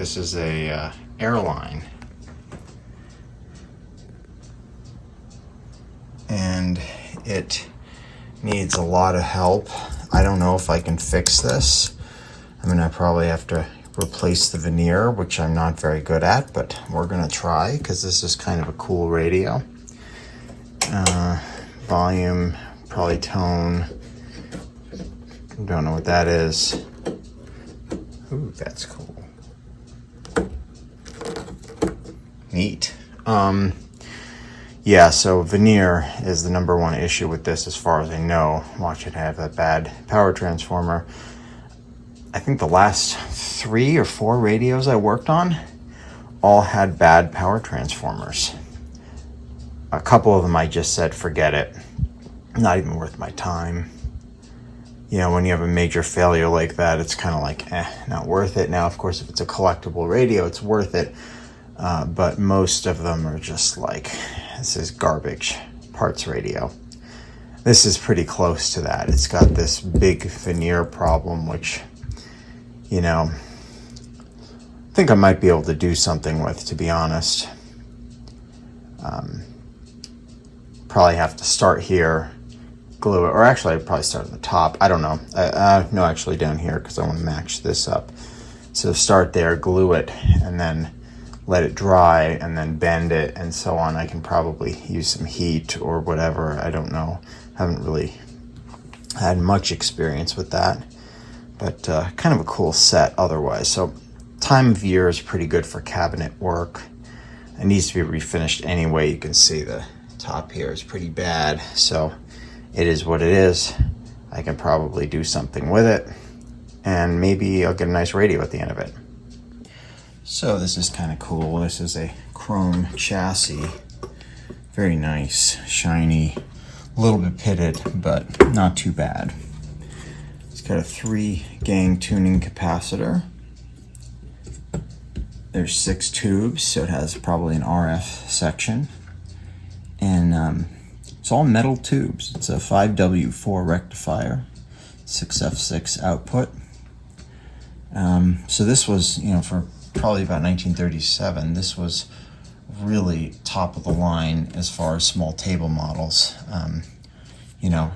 this is a Airline. And it needs a lot of help. I don't know if I can fix this. I mean, I probably have to replace the veneer, which I'm not very good at, but we're gonna try because this is kind of a cool radio. Volume, probably tone. Don't know what that is. Ooh, that's cool. Neat. Yeah, so veneer is the number one issue with this as far as I know. Watch it have that bad power transformer. I think the last 3 or 4 radios I worked on all had bad power transformers. A couple of them I just said, forget it. Not even worth my time. You know, when you have a major failure like that, it's kind of like, not worth it. Now, of course, if it's a collectible radio, it's worth it. But most of them are just like, this is garbage parts radio. This is pretty close to that. It's got this big veneer problem, which, you know, I think I might be able to do something with, to be honest. Probably have to start here, glue it, or actually I'd probably start at the top. I don't know. No, actually down here, because I want to match this up. So start there, glue it, and then let it dry, and then bend it, and so on. I can probably use some heat or whatever. I don't know. Haven't really had much experience with that, but kind of a cool set otherwise. So time of year is pretty good for cabinet work. It needs to be refinished anyway. You can see the top here is pretty bad, so it is what it is. I can probably do something with it, and maybe I'll get a nice radio at the end of it. So this is kind of cool. This is a chrome chassis. Very nice, shiny, a little bit pitted, but not too bad. It's got a 3-gang tuning capacitor. There's 6 tubes, so it has probably an RF section. And it's all metal tubes. It's a 5W4 rectifier, 6F6 output. So this was, you know, for probably about 1937, this was really top of the line as far as small table models. You know,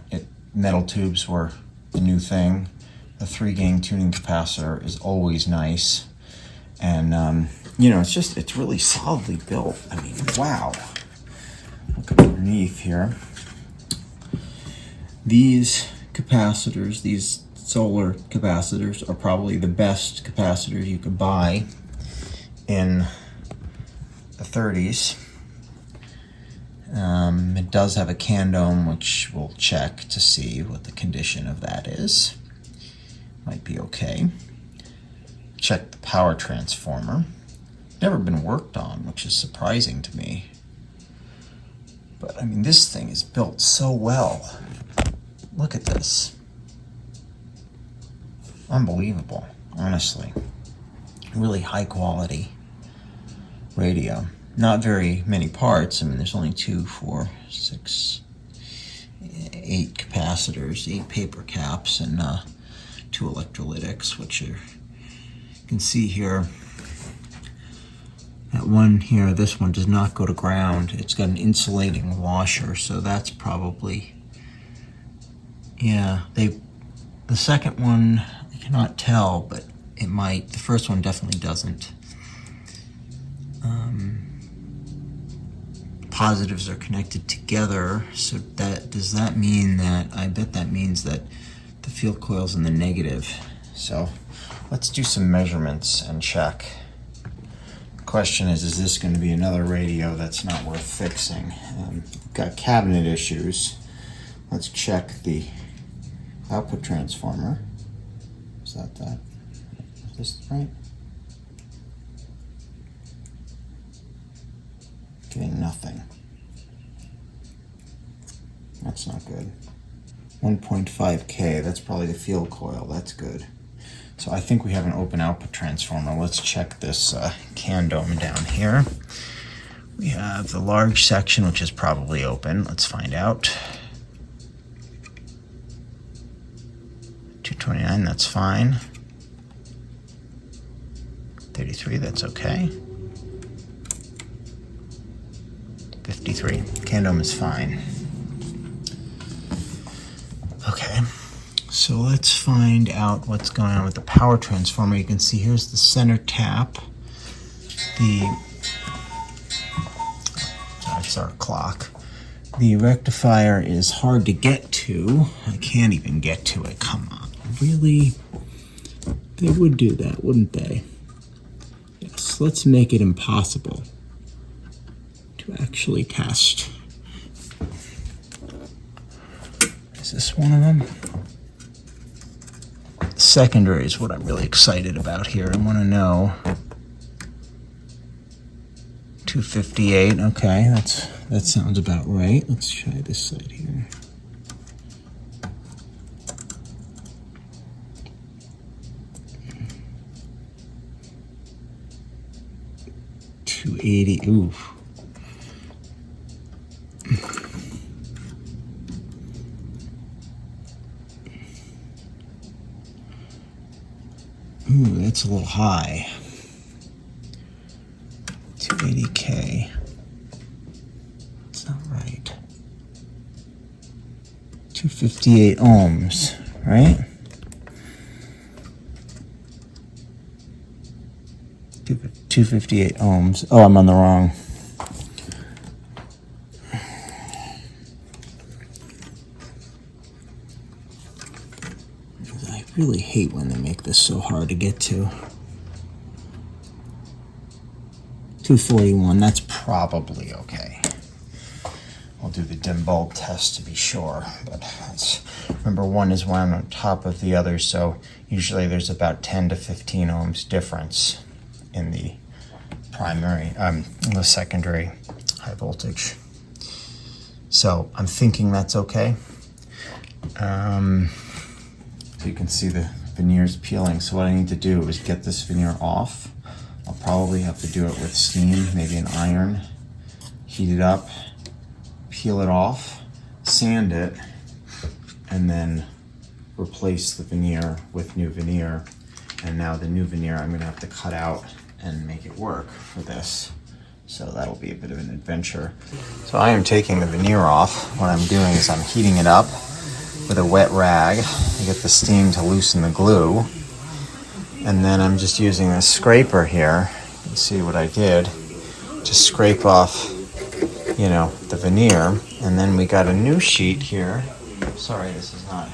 metal tubes were the new thing. The 3-gang tuning capacitor is always nice. And, you know, it's really solidly built. I mean, wow. Look underneath here. These capacitors, these solar capacitors, are probably the best capacitors you could buy in the 30s. It does have a can dome, which we'll check to see what the condition of that is. Might be okay. Check the power transformer. Never been worked on, which is surprising to me. But I mean, this thing is built so well. Look at this. Unbelievable, honestly. Really high quality radio. Not very many parts. I mean, there's only 2, 4, 6, 8 capacitors, 8 paper caps, and 2 electrolytics, which are, you can see here. That one here, this one does not go to ground. It's got an insulating washer, so that's probably, yeah, the second one, I cannot tell, but it might. The first one definitely doesn't. Positives are connected together, so does that mean that, I bet that means that the field coil's in the negative. So let's do some measurements and check. Question is this going to be another radio that's not worth fixing? Got cabinet issues. Let's check the output transformer. Is that? Is this right? Getting nothing. That's not good. 1.5K, that's probably the field coil. That's good. So I think we have an open output transformer. Let's check this can dome down here. We have the large section, which is probably open. Let's find out. 229, that's fine. 33, that's okay. 53, Candom is fine. Okay, so let's find out what's going on with the power transformer. You can see here's the center tap. That's our clock. The rectifier is hard to get to. I can't even get to it. Come on. Really? They would do that, wouldn't they? Yes, let's make it impossible to actually test. Is this one of them? Secondary is what I'm really excited about here. I want to know. 258, okay, that sounds about right. Let's try this side here. $280, ooh. Ooh, that's a little high. 280K. That's not right. 258 ohms, right? 258 ohms. Oh, I'm on the wrong. I really hate when they make this so hard to get to. 241, that's probably okay. We'll do the dim bulb test to be sure, but remember, one is one on top of the other, so usually there's about 10 to 15 ohms difference in the primary, in the secondary high voltage. So I'm thinking that's okay. So you can see the veneer's peeling. So what I need to do is get this veneer off. I'll probably have to do it with steam, maybe an iron, heat it up, peel it off, sand it, and then replace the veneer with new veneer. And now the new veneer I'm gonna have to cut out and make it work for this. So that'll be a bit of an adventure. So I am taking the veneer off. What I'm doing is I'm heating it up with a wet rag to get the steam to loosen the glue. And then I'm just using this scraper here. You can see what I did. Just scrape off, you know, the veneer. And then we got a new sheet here. Sorry, this is not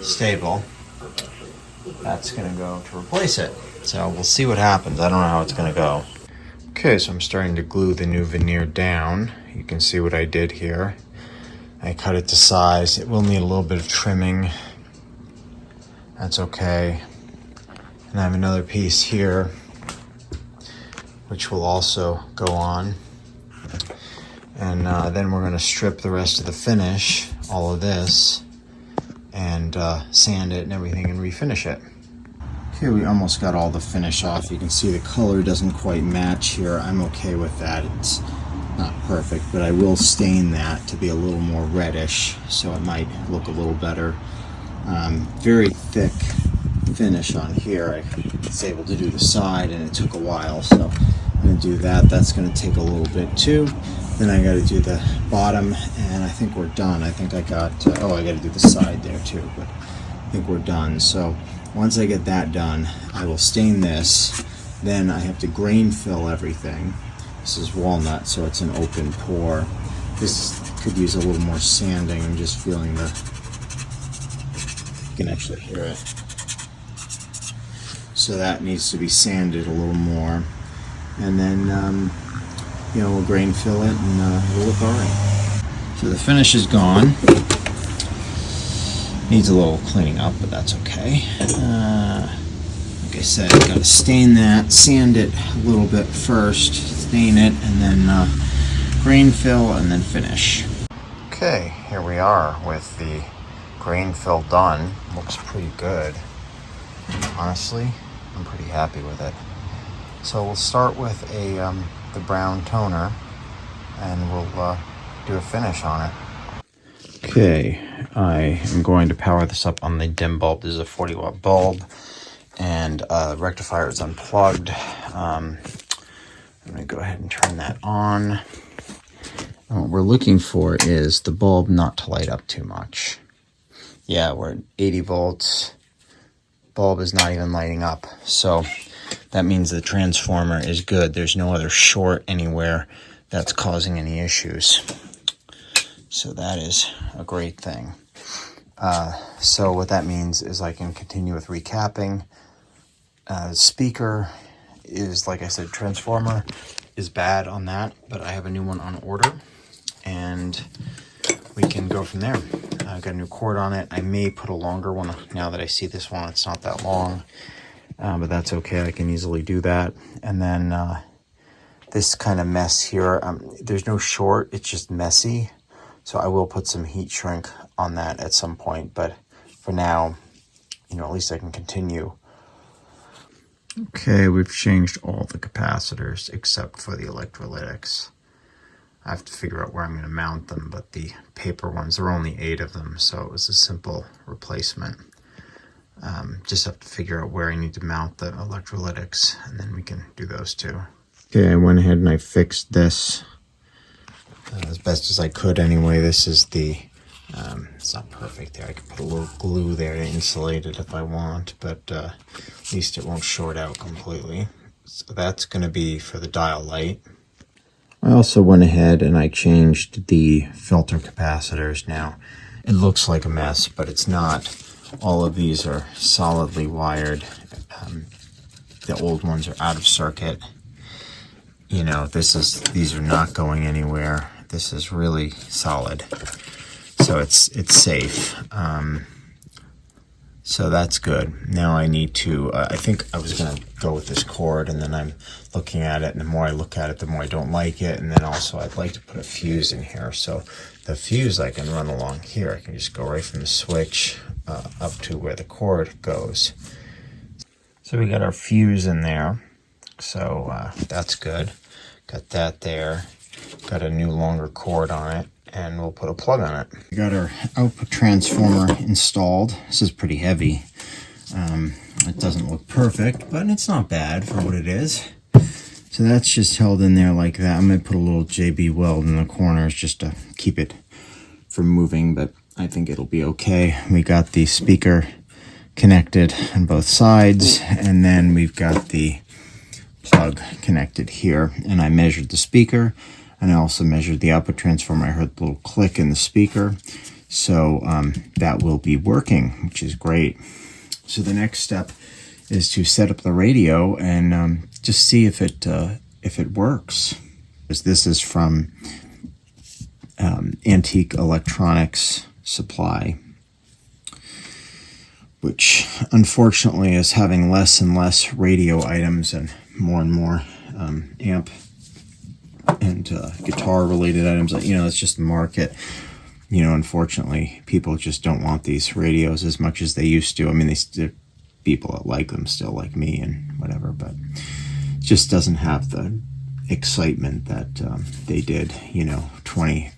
stable. That's gonna go to replace it. So we'll see what happens. I don't know how it's gonna go. Okay, so I'm starting to glue the new veneer down. You can see what I did here. I cut it to size. It will need a little bit of trimming. That's okay. And I have another piece here, which will also go on. And then we're gonna strip the rest of the finish, all of this, and sand it and everything and refinish it. Okay, we almost got all the finish off. You can see the color doesn't quite match here. I'm okay with that. It's not perfect, but I will stain that to be a little more reddish, so it might look a little better. Very thick finish on here. I was able to do the side, and it took a while, so I'm gonna do that. That's gonna take a little bit too. Then I gotta do the bottom, and I think we're done. I think I got, oh, I gotta do the side there too, but I think we're done. So once I get that done, I will stain this. Then I have to grain fill everything. This is walnut, so it's an open pour. This could use a little more sanding. I'm just feeling the, you can actually hear it. So that needs to be sanded a little more. And then, you know, we'll grain fill it and it'll look all right. So the finish is gone. Needs a little cleaning up, but that's okay. Like I said, gotta stain that, sand it a little bit first, stain it, and then grain fill, and then finish. Okay, here we are with the grain fill done. Looks pretty good. Honestly, I'm pretty happy with it. So we'll start with the brown toner, and we'll do a finish on it. Okay, I am going to power this up on the dim bulb. This is a 40 watt bulb. and rectifier is unplugged. I'm going to go ahead and turn that on. And what we're looking for is the bulb not to light up too much. Yeah, we're at 80 volts. Bulb is not even lighting up. So that means the transformer is good. There's no other short anywhere that's causing any issues. So that is a great thing. So what that means is I can continue with recapping. Speaker is, like I said, transformer is bad on that, but I have a new one on order, and we can go from there. I've got a new cord on it. I may put a longer one now that I see this one. It's not that long, but that's okay. I can easily do that. And then this kind of mess here, there's no short. It's just messy. So I will put some heat shrink on that at some point. But for now, at least I can continue. Okay, we've changed all the capacitors except for the electrolytics. I have to figure out where I'm going to mount them, but the paper ones, there are only 8 of them, so it was a simple replacement. Just have to figure out where I need to mount the electrolytics, and then we can do those too. Okay, I went ahead and I fixed this as best as I could anyway. This is the, it's not perfect there. I could put a little glue there to insulate it if I want, but at least it won't short out completely. So that's going to be for the dial light. I also went ahead and I changed the filter capacitors now. It looks like a mess, but it's not. All of these are solidly wired. The old ones are out of circuit. These are not going anywhere. This is really solid. So it's safe. So that's good. Now I need to, I think I was going to go with this cord, and then I'm looking at it, and the more I look at it, the more I don't like it. And then also I'd like to put a fuse in here. So the fuse I can run along here. I can just go right from the switch up to where the cord goes. So we got our fuse in there. So that's good. Got that there. Got a new longer cord on it, and we'll put a plug on it. We got our output transformer installed. This is pretty heavy. It doesn't look perfect, but it's not bad for what it is. So that's just held in there like that. I'm going to put a little JB weld in the corners just to keep it from moving, but I think it'll be okay. We got the speaker connected on both sides, and then we've got the plug connected here, and I measured the speaker, and I also measured the output transformer. I heard the little click in the speaker, so that will be working, which is great. So the next step is to set up the radio and just see if it works. This is from Antique Electronics Supply, which unfortunately is having less and less radio items and more amp and guitar related items. It's just the market. Unfortunately, people just don't want these radios as much as they used to. I mean, there are people that like them still, like me and whatever, but it just doesn't have the excitement that they did, 20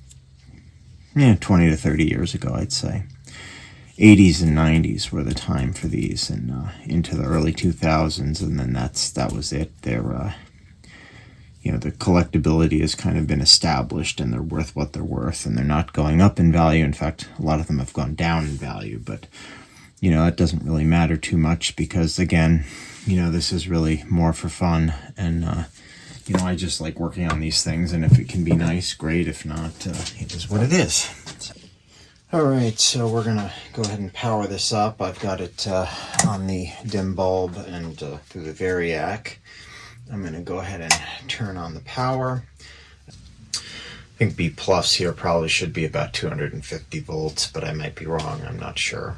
to 30 years ago, I'd say. 80s and 90s were the time for these, and into the early 2000s, and then that was it. They're the collectability has kind of been established, and they're worth what they're worth, and they're not going up in value. In fact, a lot of them have gone down in value, but it doesn't really matter too much because, again, this is really more for fun, and I just like working on these things, and if it can be nice, great. If not, it is what it is. All right, so we're gonna go ahead and power this up. I've got it on the dim bulb and through the Variac. I'm gonna go ahead and turn on the power. I think B plus here probably should be about 250 volts, but I might be wrong, I'm not sure.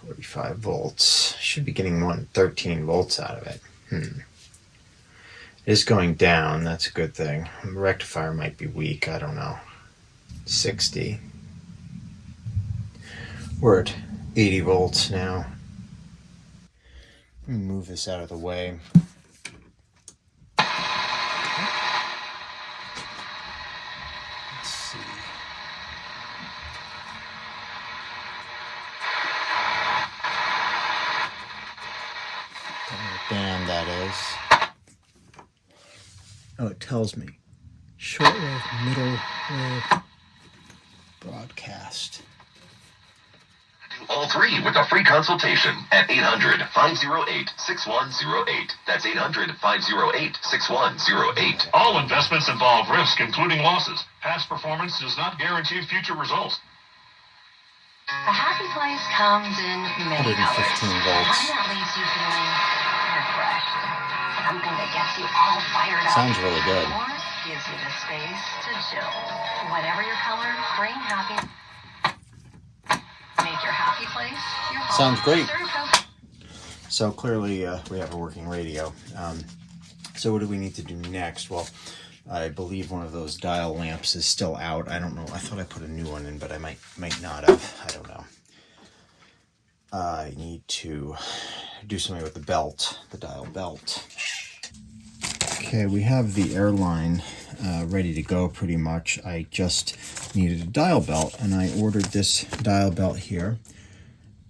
45 volts, should be getting 13 volts out of it. It is going down, that's a good thing. The rectifier might be weak, I don't know. 60. We're at 80 volts now. Let me move this out of the way. Let's see. band that is. Oh, it tells me. Shortwave, middle wave, broadcast. All three with a free consultation at 800-508-6108. That's 800-508-6108. All investments involve risk, including losses. Past performance does not guarantee future resules. A happy place comes in many 115 colors. volts. One that leaves you feeling refreshed. Something that gets you all fired up. Sounds really good. Or gives you the space to chill. Whatever your color, bring happy. Make your happy place your home. Sounds great. So clearly we have a working radio. So what do we need to do next? Well, I believe one of those dial lamps is still out. I don't know. I thought I put a new one in, but I might not have. I don't know. I need to do something with the belt, the dial belt. Okay, we have the Airline ready to go pretty much. I just needed a dial belt, and I ordered this dial belt here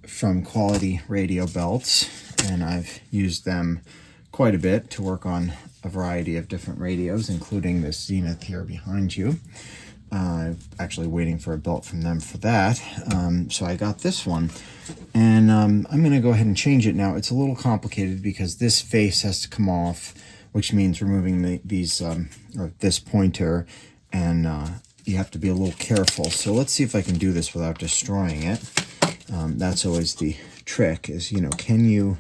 from Quality Radio Belts, and I've used them quite a bit to work on a variety of different radios, including this Zenith here behind you. Actually waiting for a belt from them for that. So I got this one, and I'm going to go ahead and change it now. It's a little complicated because this face has to come off, which means removing this pointer, and you have to be a little careful. So let's see if I can do this without destroying it. That's always the trick, is, you know, can you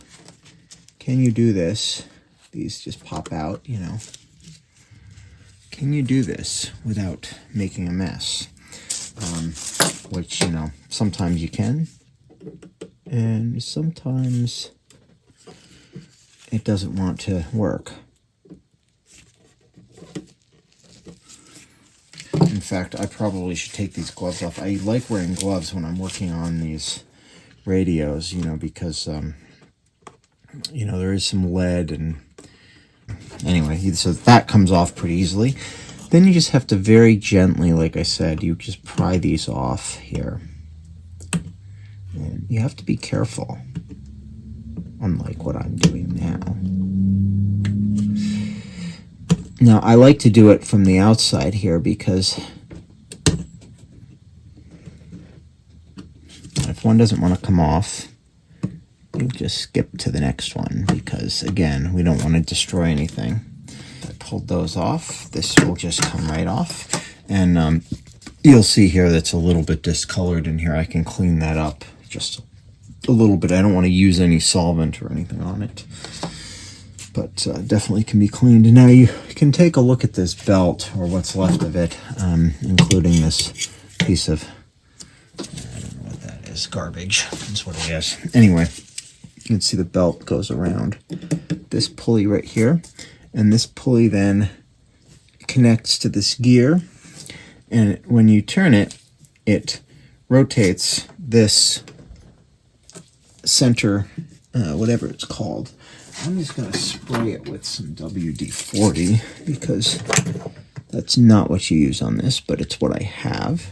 do this? These just pop out, you know. Can you do this without making a mess? Which, you know, sometimes you can, and sometimes it doesn't want to work. In fact, I probably should take these gloves off. I like wearing gloves when I'm working on these radios, you know, because, you know, there is some lead, and anyway, so that comes off pretty easily. Then you just have to very gently, like I said, you just pry these off here. And you have to be careful, unlike what I'm doing now. Now, I like to do it from the outside here because if one doesn't want to come off, you just skip to the next one, because again, we don't want to destroy anything. I pulled those off. This will just come right off, and you'll see here that's a little bit discolored in here. I can clean that up just a little bit. I don't want to use any solvent or anything on it, but definitely can be cleaned. Now you can take a look at this belt, or what's left of it, including this piece of, I don't know what that is, garbage. That's what it is. Anyway, you can see the belt goes around this pulley right here, and this pulley then connects to this gear, and when you turn it, it rotates this center, whatever it's called. I'm just going to spray it with some WD-40 because that's not what you use on this, but it's what I have.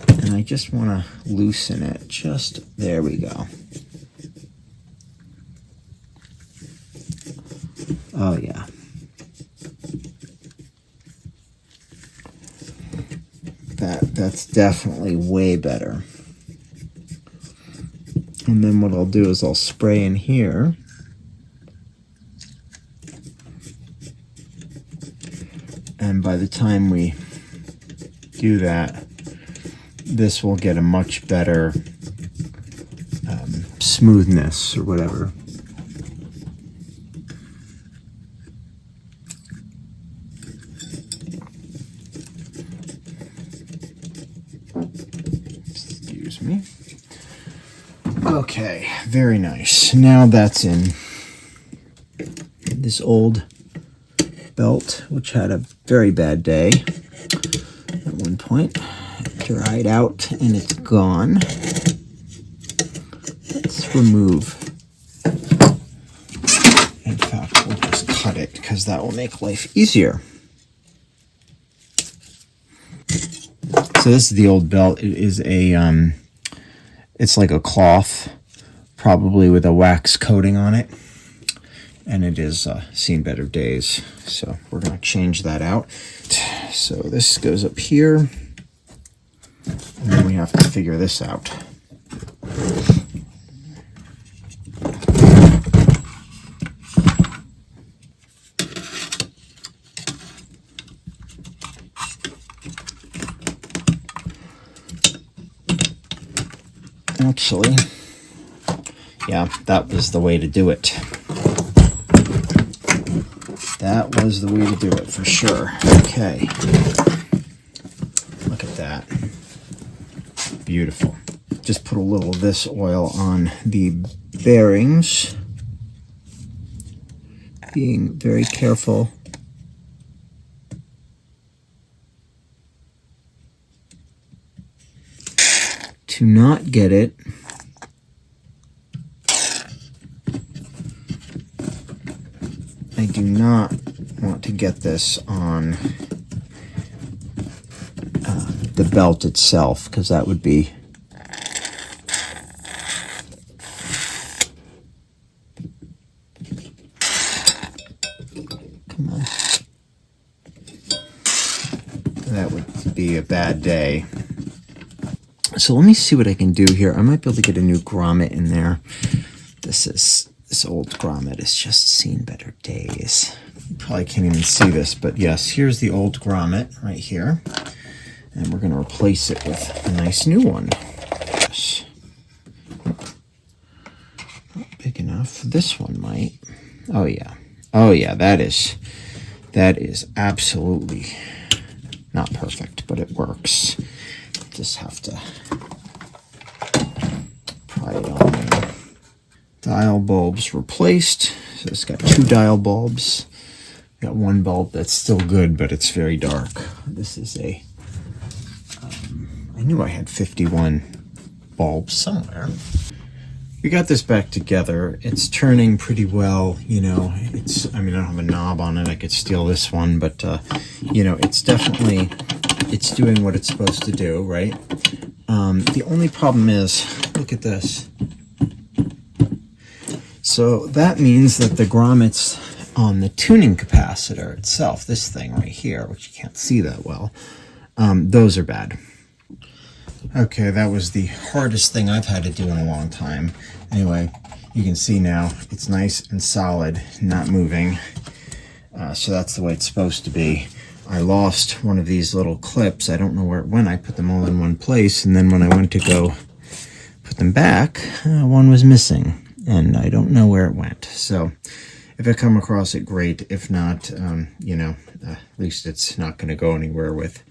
And I just want to loosen it. Just, there we go. Oh, yeah. That's definitely way better. And then what I'll do is I'll spray in here. And by the time we do that, this will get a much better smoothness or whatever. Excuse me. Okay, very nice. Now that's in. This old belt, which had a very bad day at one point, dried out and it's gone. Let's remove. In fact, we'll just cut it because that will make life easier. So this is the old belt. It is a it's like a cloth, probably with a wax coating on it. and it is seen better days. So we're going to change that out. So this goes up here, and then we have to figure this out. Actually, yeah, that was the way to do it. That was the way to do it for sure. Okay. Look at that. Beautiful. Just put a little of this oil on the bearings. Being very careful. To not get it I do not want to get this on the belt itself, because that would be come on. That would be a bad day. So let me see what I can do here. I might be able to get a new grommet in there. This old grommet is just seen better days. You probably can't even see this, but yes, here's the old grommet right here. And we're going to replace it with a nice new one. Yes. Not big enough. This one might. Oh yeah. Oh yeah, that is absolutely not perfect, but it works. Just have to pry it on there. Dial bulbs replaced. So it's got 2 dial bulbs. Got one bulb that's still good, but it's very dark. This is a I knew I had 51 bulbs somewhere. We got this back together. It's turning pretty well, you know. I mean, I don't have a knob on it. I could steal this one, but you know, it's definitely doing what it's supposed to do, right? The only problem is, look at this. So that means that the grommets on the tuning capacitor itself, this thing right here, which you can't see that well, those are bad. Okay, that was the hardest thing I've had to do in a long time. Anyway, you can see now it's nice and solid, not moving. So that's the way it's supposed to be. I lost one of these little clips. I don't know where it went. I put them all in one place, and then when I went to go put them back, one was missing, and I don't know where it went. So if I come across it, great. If not, you know, at least it's not going to go anywhere with,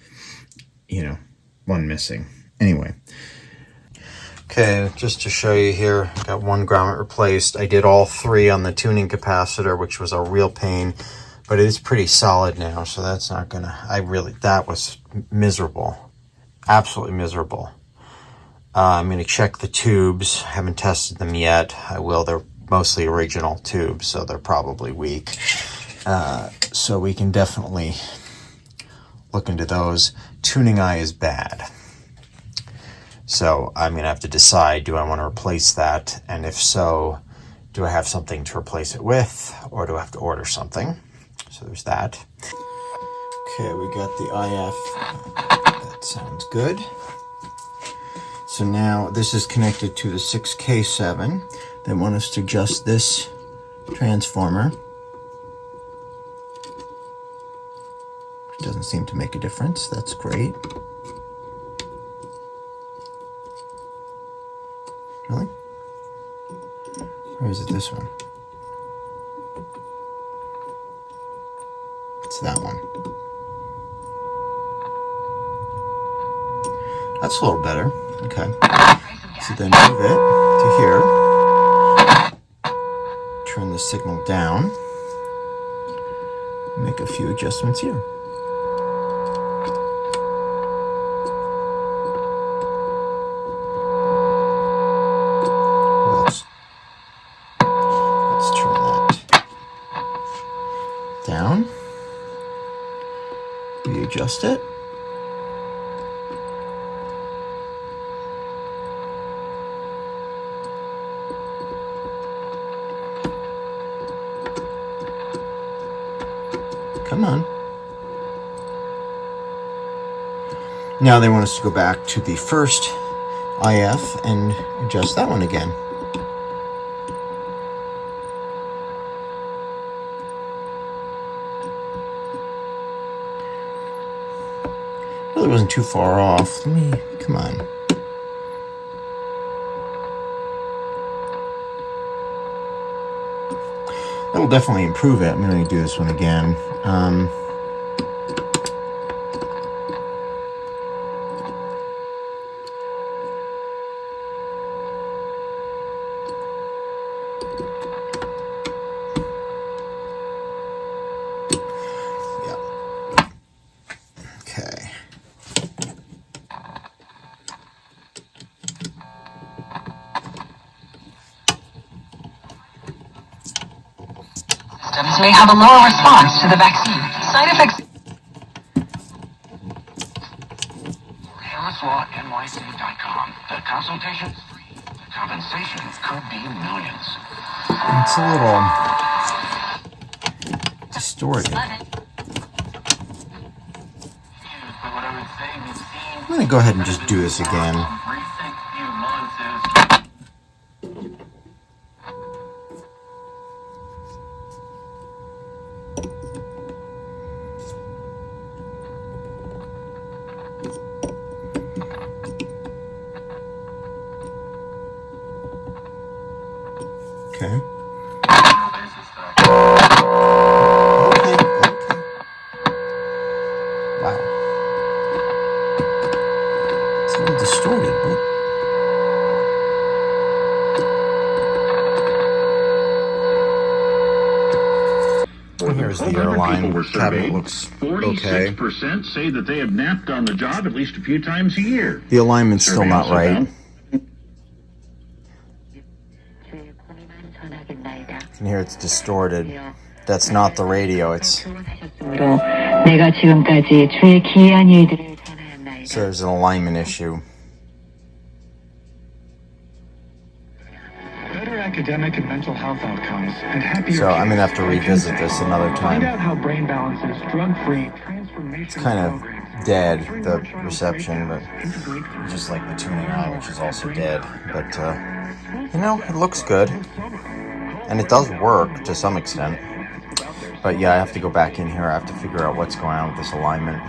you know, one missing. Anyway. Okay, just to show you here, I got one grommet replaced. I did all 3 on the tuning capacitor, which was a real pain, but it is pretty solid now, so that's not gonna, that was miserable. Absolutely miserable. I'm gonna check the tubes. Haven't tested them yet. I will. They're mostly original tubes, so they're probably weak. So we can definitely look into those. Tuning eye is bad. So I'm going to have to decide, do I want to replace that? And if so, do I have something to replace it with? Or do I have to order something? So there's that. Okay, we got the IF. That sounds good. So now this is connected to the 6K7. They want us to adjust this transformer. It doesn't seem to make a difference. That's great. Really? Or is it this one? It's that one. That's a little better. Okay. So then move it to here. Turn the signal down. Make a few adjustments here. Let's turn that down. Readjust it. Come on. Now they want us to go back to the first IF and adjust that one again. Really wasn't too far off. Come on. That will definitely improve it. I'm going to do this one again. Okay. Symptoms may have a lower response to the vaccine. Side effects. HarrisLawNYC.com. The consultation is free. The compensation could be millions. It's a little distorted. I'm going to go ahead and just do this again. Okay. Wow. It's a little distorted, but... Here's the airline. Cabinet looks okay. 46% say that they have napped on the job at least a few times a year. The alignment's still not right. And here it's distorted. That's not the radio, it's... So there's an alignment issue. Better academic and mental health outcomes and happier. So I'm gonna have to revisit this another time. Find out how Brain Balance's drug-free transformation. It's kind of dead, the reception, but just like the tuning eye, which is also dead. But you know, it looks good, and it does work to some extent. But yeah, I have to go back in here. I have to figure out what's going on with this alignment.